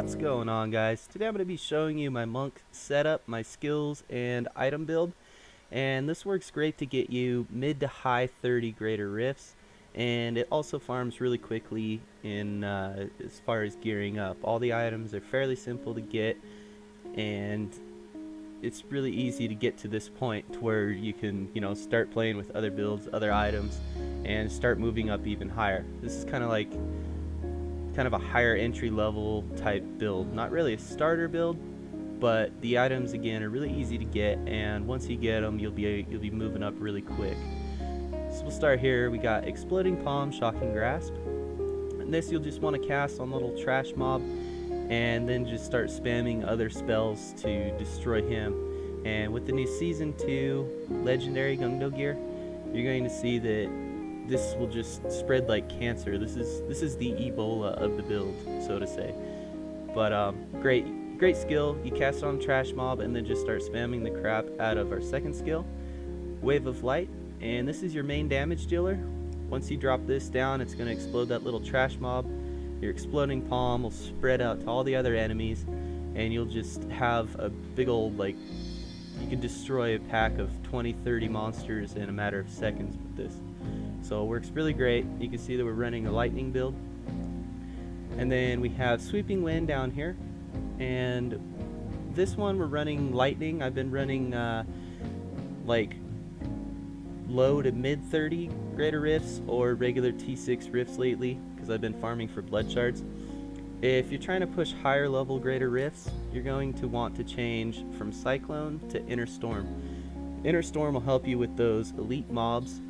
What's going on, guys? Today I'm going to be showing you my monk setup, my skills, and item build. And this works great to get you mid to high 30 greater rifts, and it also farms really quickly in as far as gearing up. All the items are fairly simple to get, and it's really easy to get to this point to where you can, start playing with other builds, other items, and start moving up even higher. This is kind of a higher entry level type build. Not really a starter build, but the items again are really easy to get, and once you get them you'll be moving up really quick. So we'll start here. We got Exploding Palm, Shocking Grasp, and this you'll just want to cast on the little trash mob and then just start spamming other spells to destroy him. And with the new season 2 legendary Gungdo gear, you're going to see that this will just spread like cancer. This is the Ebola of the build, so to say. But great skill. You cast it on trash mob and then just start spamming the crap out of our second skill, Wave of Light, and this is your main damage dealer. Once you drop this down, it's going to explode that little trash mob. Your Exploding Palm will spread out to all the other enemies, and you'll just have a big old, you can destroy a pack of 20-30 monsters in a matter of seconds with this. So it works really great. You can see that we're running a lightning build. And then we have Sweeping Wind down here. And this one we're running lightning. I've been running low to mid 30 greater rifts or regular T6 rifts lately, because I've been farming for blood shards. If you're trying to push higher level greater rifts, you're going to want to change from Cyclone to Inner Storm. Inner Storm will help you with those elite mobs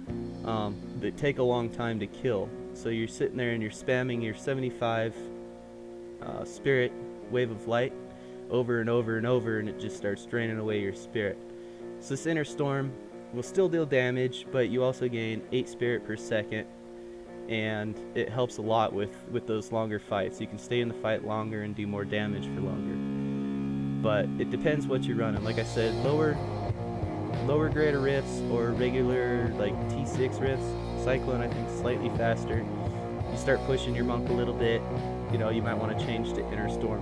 that take a long time to kill. So you're sitting there and you're spamming your 75 spirit Wave of Light over and over and over, and it just starts draining away your spirit. So this Inner Storm will still deal damage, but you also gain 8 spirit per second, and it helps a lot with those longer fights. You can stay in the fight longer and do more damage for longer. But it depends what you're running. Like I said, lower greater rifts or regular T6 rifts. Cyclone I think slightly faster. You start pushing your monk a little bit, you might want to change to Inner Storm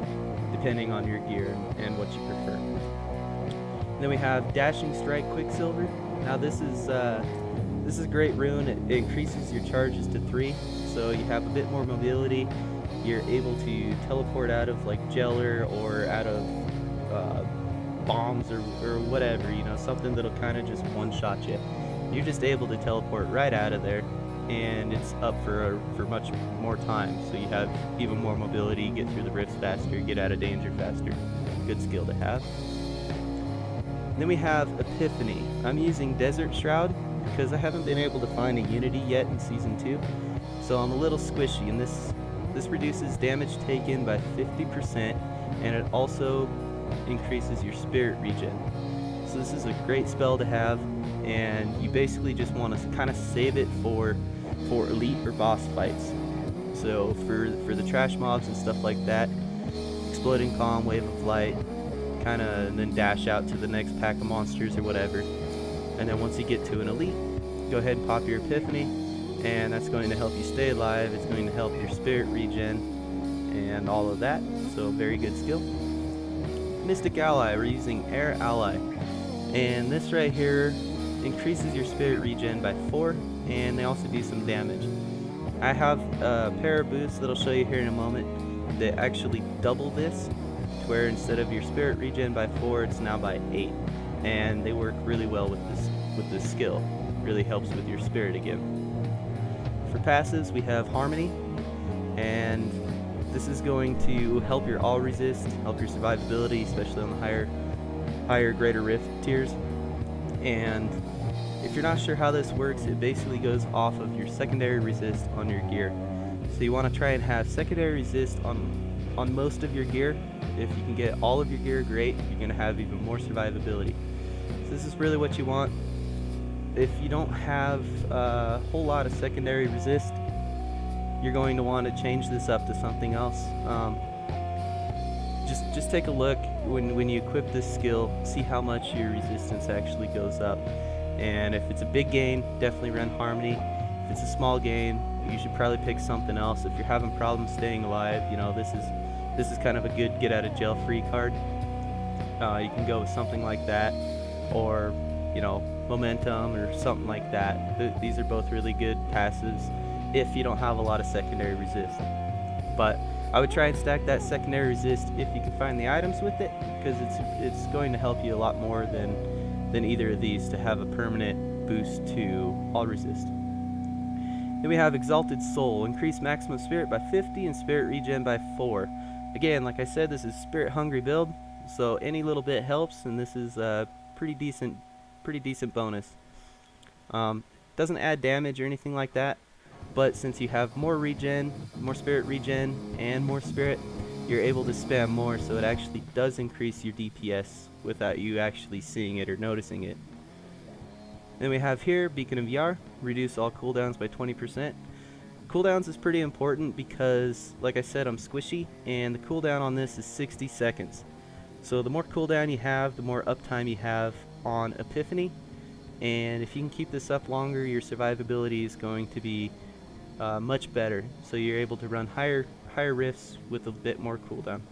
depending on your gear and what you prefer. And then we have Dashing Strike Quicksilver. Now this is a great rune. It increases your charges to 3, so you have a bit more mobility. You're able to teleport out of Jeller or out of bombs or whatever, something that'll kind of just one-shot you. You're just able to teleport right out of there, and it's up for much more time, so you have even more mobility, get through the rifts faster, get out of danger faster. Good skill to have. And then we have Epiphany. I'm using Desert Shroud because I haven't been able to find a Unity yet in Season 2, so I'm a little squishy, and this reduces damage taken by 50%, and it also increases your spirit regen. So this is a great spell to have, and you basically just want to kind of save it for elite or boss fights. So for the trash mobs and stuff like that, Exploding Palm, Wave of Light, and then dash out to the next pack of monsters or whatever. And then once you get to an elite, go ahead and pop your Epiphany, and that's going to help you stay alive. It's going to help your spirit regen and all of that. So very good skill. Mystic Ally, we're using Air Ally, and this right here increases your spirit regen by 4, and they also do some damage. I have a pair of boots that I'll show you here in a moment that actually double this, to where instead of your spirit regen by 4, it's now by 8, and they work really well with this skill. Really helps with your spirit again. For passives, we have Harmony, and this is going to help your all resist, help your survivability, especially on the higher greater rift tiers. And if you're not sure how this works, it basically goes off of your secondary resist on your gear. So you want to try and have secondary resist on most of your gear. If you can get all of your gear, great. You're going to have even more survivability. So this is really what you want. If you don't have a whole lot of secondary resist, you're going to want to change this up to something else. Just take a look when you equip this skill, see how much your resistance actually goes up. And if it's a big gain, definitely run Harmony. If it's a small gain, you should probably pick something else. If you're having problems staying alive, this is kind of a good get out of jail free card. You can go with something like that, or momentum or something like that. These are both really good passives if you don't have a lot of secondary resist. But I would try and stack that secondary resist if you can find the items with it, because it's going to help you a lot more than either of these to have a permanent boost to all resist. Then we have Exalted Soul, increase maximum spirit by 50 and spirit regen by 4. Again, like I said, this is spirit hungry build, so any little bit helps, and this is a pretty decent bonus. Doesn't add damage or anything like that, but since you have more regen, more spirit regen, and more spirit, you're able to spam more, so it actually does increase your DPS without you actually seeing it or noticing it. Then we have here Beacon of Yar, reduce all cooldowns by 20%. Cooldowns is pretty important because, like I said, I'm squishy, and the cooldown on this is 60 seconds. So the more cooldown you have, the more uptime you have on Epiphany, and if you can keep this up longer, your survivability is going to be much better. So you're able to run higher rifts with a bit more cooldown.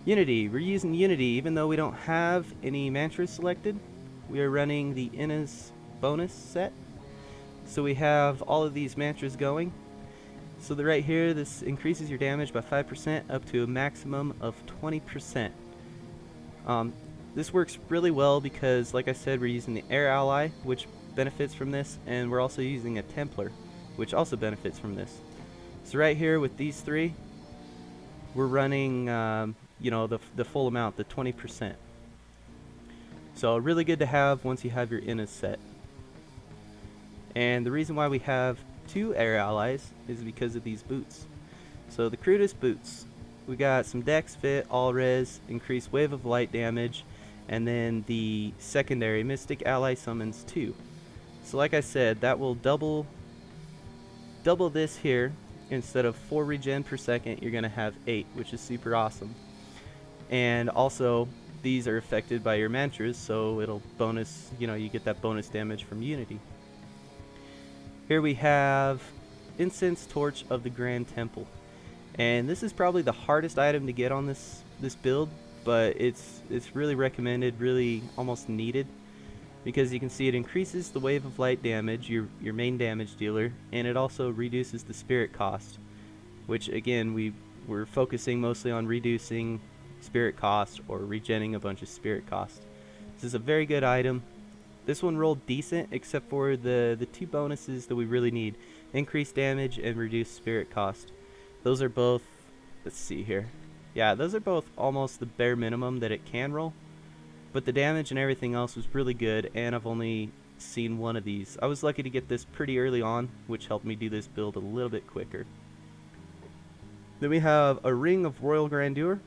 Unity, we're using Unity even though we don't have any mantras selected. We are running the Inna's bonus set. So we have all of these mantras going. So that right here, this increases your damage by 5% up to a maximum of 20%. This works really well because, like I said, we're using the Air Ally, which benefits from this, and we're also using a Templar, which also benefits from this. So right here with these three, we're running the full amount, the 20%. So really good to have once you have your Innas set. And the reason why we have 2 Air Allies is because of these boots. So the crudest boots, we got some Dex Fit, All Res, increased Wave of Light damage, and then the secondary Mystic Ally summons 2. So like I said, that will double this here. Instead of 4 regen per second, you're going to have 8, which is super awesome. And also, these are affected by your mantras, so it'll bonus, you get that bonus damage from Unity. Here we have Incense Torch of the Grand Temple. And this is probably the hardest item to get on this build, but it's really recommended, really almost needed, because you can see it increases the Wave of Light damage, your main damage dealer, and it also reduces the spirit cost, which again we're focusing mostly on reducing spirit cost or regenning a bunch of spirit cost. This is a very good item. This one rolled decent except for the 2 bonuses that we really need, increased damage and reduced spirit cost. Those are both, let's see here, yeah, those are both almost the bare minimum that it can roll. But the damage and everything else was really good, and I've only seen one of these. I was lucky to get this pretty early on, which helped me do this build a little bit quicker. Then we have a Ring of Royal Grandeur.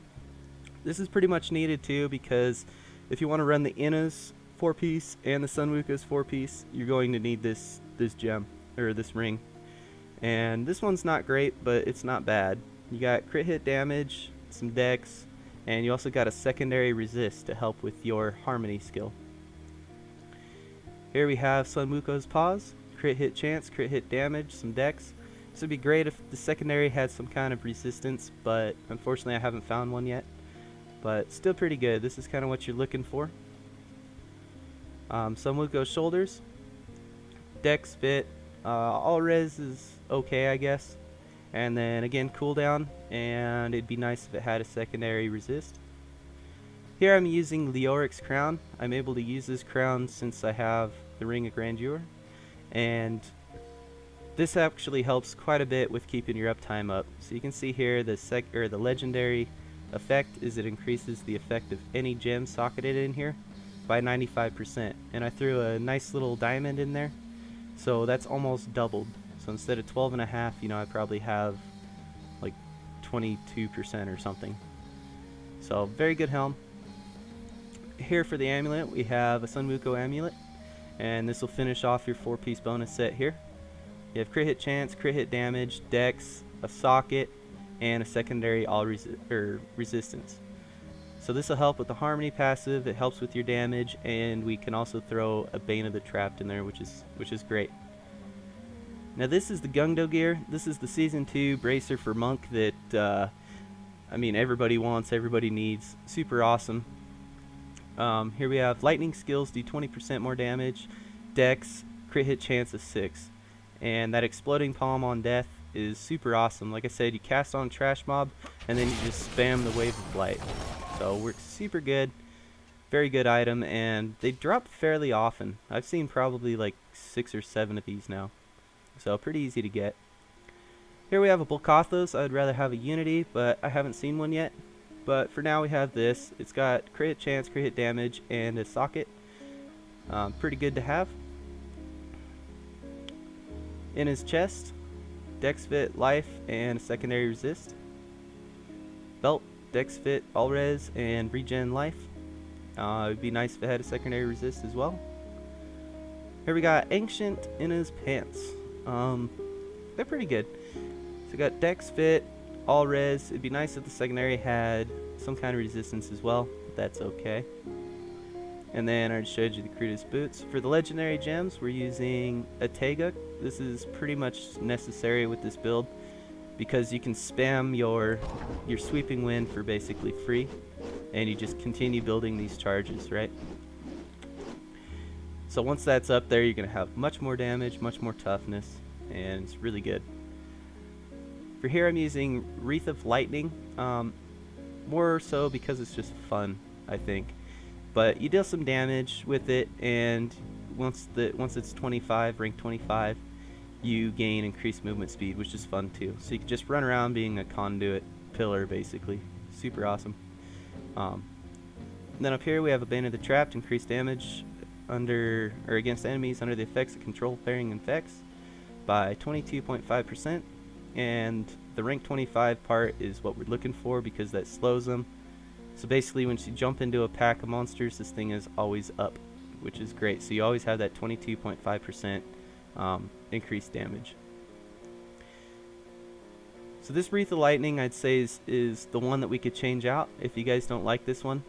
This is pretty much needed too, because if you want to run the Inna's 4-piece and the Sun Wuka's 4-piece, you're going to need this gem, or this ring. And this one's not great, but it's not bad. You got crit hit damage, some dex, and you also got a secondary resist to help with your harmony skill. Here we have Sun Wuka's Pause, crit hit chance, crit hit damage, some dex. This would be great if the secondary had some kind of resistance, but unfortunately I haven't found one yet. But still pretty good. This is kind of what you're looking for. Sun Wuka's Shoulders, Dex Fit, All Res is okay, I guess. And then again, cooldown, and it'd be nice if it had a secondary resist. Here I'm using Leoric's Crown. I'm able to use this crown since I have the Ring of Grandeur, and this actually helps quite a bit with keeping your uptime up. So you can see here the legendary effect is it increases the effect of any gem socketed in here by 95%, and I threw a nice little diamond in there, so that's almost doubled. So instead of 12.5, I probably have like 22% or something. So very good helm. Here for the amulet, we have a Sun Wuka amulet, and this will finish off your 4-piece bonus set here. You have crit hit chance, crit hit damage, dex, a socket, and a secondary resistance. So this will help with the harmony passive. It helps with your damage, and we can also throw a Bane of the Trapped in there, which is great. Now this is the Gungdo gear. This is the Season 2 bracer for Monk that I mean, everybody wants, everybody needs. Super awesome. Here we have lightning skills do 20% more damage, dex, crit hit chance of 6. And that exploding palm on death is super awesome. Like I said, you cast on trash mob and then you just spam the wave of light. So it works super good. Very good item, and they drop fairly often. I've seen probably like 6 or 7 of these now. So pretty easy to get. Here we have a Bulkathos. I'd rather have a Unity, but I haven't seen one yet. But for now we have this. It's got crit hit chance, crit hit damage, and a socket. Pretty good to have. In his chest, Dex Fit, Life, and a secondary resist. Belt, Dex Fit, All Res, and Regen Life. It would be nice if it had a secondary resist as well. Here we got Ancient in his pants. They're pretty good. So we got Dex Fit, All Res. It'd be nice if the secondary had some kind of resistance as well, but that's okay. And then I already showed you the crudest boots. For the legendary gems, we're using a Tega. This is pretty much necessary with this build because you can spam your sweeping wind for basically free, and you just continue building these charges, right? So once that's up there, you're going to have much more damage, much more toughness, and it's really good. For here, I'm using Wreath of Lightning, more so because it's just fun, I think. But you deal some damage with it, and once it's 25, rank 25, you gain increased movement speed, which is fun too. So you can just run around being a conduit pillar, basically. Super awesome. Then up here we have a Bane of the Trapped, increased damage against enemies under the effects of control pairing effects by 22.5%. And the rank 25 part is what we're looking for because that slows them. So basically, once you jump into a pack of monsters, this thing is always up, which is great. So you always have that 22.5% increased damage. So this Wreath of Lightning, I'd say, is the one that we could change out if you guys don't like this one.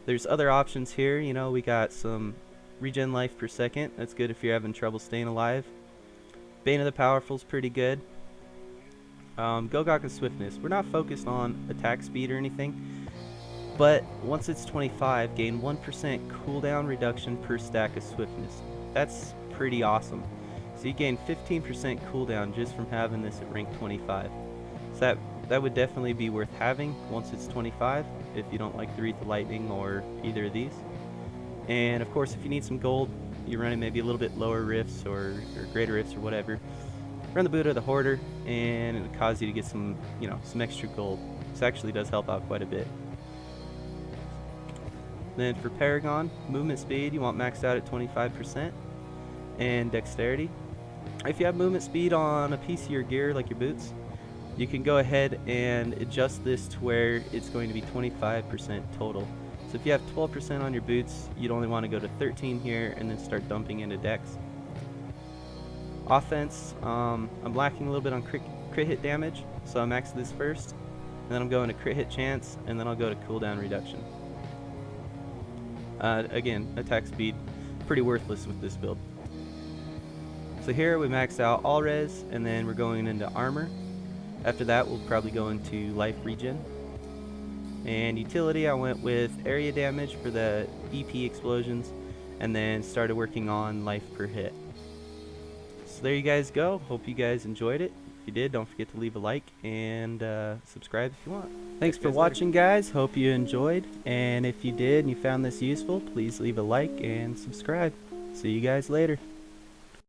There's other options here. You know, we got some regen life per second. That's good if you're having trouble staying alive. Bane of the Powerful is pretty good. Gogok of Swiftness. We're not focused on attack speed or anything, but once it's 25, gain 1% cooldown reduction per stack of Swiftness. That's pretty awesome. So you gain 15% cooldown just from having this at rank 25. So that would definitely be worth having once it's 25 if you don't like the Wreath of Lightning or either of these. And of course, if you need some gold, you're running maybe a little bit lower rifts or greater rifts or whatever, run the boot of the Hoarder, and it'll cause you to get some, some extra gold. This actually does help out quite a bit. Then for Paragon, movement speed, you want maxed out at 25%, and dexterity. If you have movement speed on a piece of your gear, like your boots, you can go ahead and adjust this to where it's going to be 25% total. So if you have 12% on your boots, you'd only want to go to 13 here and then start dumping into dex. Offense, I'm lacking a little bit on crit hit damage, so I max this first, and then I'm going to crit hit chance, and then I'll go to cooldown reduction. Again, attack speed, pretty worthless with this build. So here we max out all res, and then we're going into armor. After that, we'll probably go into life regen. And utility, I went with area damage for the EP explosions, and then started working on life per hit. So there you guys go. Hope you guys enjoyed it. If you did, don't forget to leave a like and subscribe if you want. Thanks for watching, guys. Hope you enjoyed. And if you did and you found this useful, please leave a like and subscribe. See you guys later.